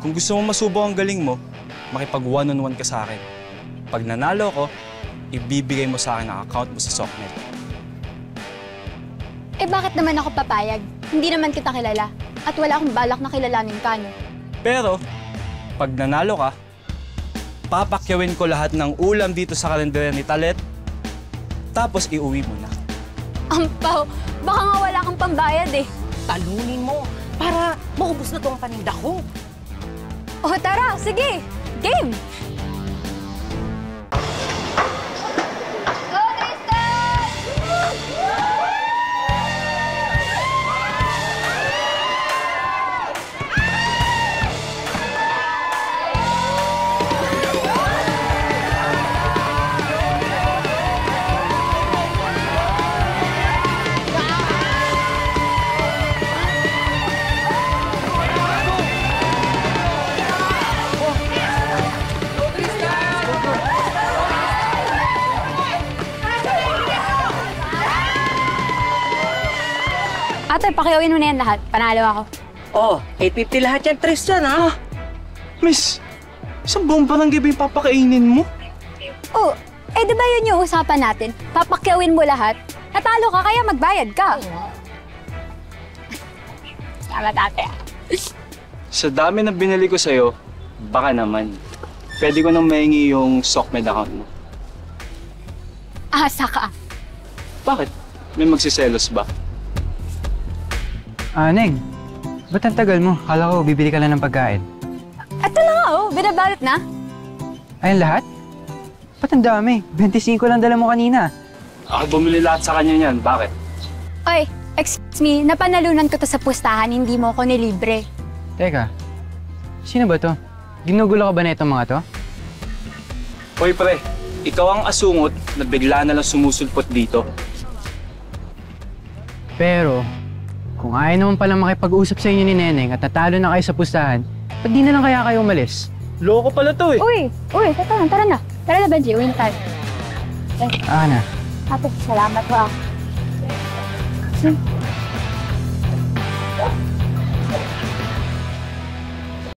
Kung gusto mo masubok ang galing mo, makipag one-on-one ka sa akin. Pag nanalo ko, ibibigay mo sa akin ang account mo sa Socknet. Eh bakit naman ako papayag? Hindi naman kita kilala. At wala akong balak na kilalanin ka, no? Pero, pag nanalo ka, papakyawin ko lahat ng ulam dito sa kalendarya ni Talet, tapos iuwi mo na. Ampaw, baka nga wala kang pambayad eh. Talunin mo para maubos na tong paninda ko. O tara, sige, game! Go, Tristan! Ate, pakiawin mo na yan lahat. Panalo ako. Oh, 850 lahat yan, Tristan, ha? Miss, isang buong barangay ba yung papakainin mo? Oh, eh di ba yun yung usapan natin? Papakyawin mo lahat. Natalo ka, kaya magbayad ka. Salamat, ate. Sa dami na binili ko sa'yo, baka naman. Pwede ko nang mahingi yung Sockmed account mo. Asa ka. Bakit? May magsiselos ba? Neng, ba't ang tagal mo? Kala ko bibili ka lang ng pagkain. Ito na nga, oh. Binabalot na. Ayun lahat? Ba't ang dami? 25 lang dala mo kanina. Ako bumili lahat sa kanya niyan. Bakit? Oy, excuse me. Napanalunan ko to sa pustahan. Hindi mo ako nilibre. Teka, sino ba to? Ginugulo ka ba na itong mga to? Hoy pre, ikaw ang asungot na bigla na lang sumusulpot dito. Pero, kung ayaw naman palang makipag-usap sa inyo ni Neneng at natalo na kayo sa pustahan, ba't di na lang kaya kayo umalis? Loko pala to eh. Uy, tara na. Tara na, Benji. Uwi na tayo. Na. Ate, salamat po ah.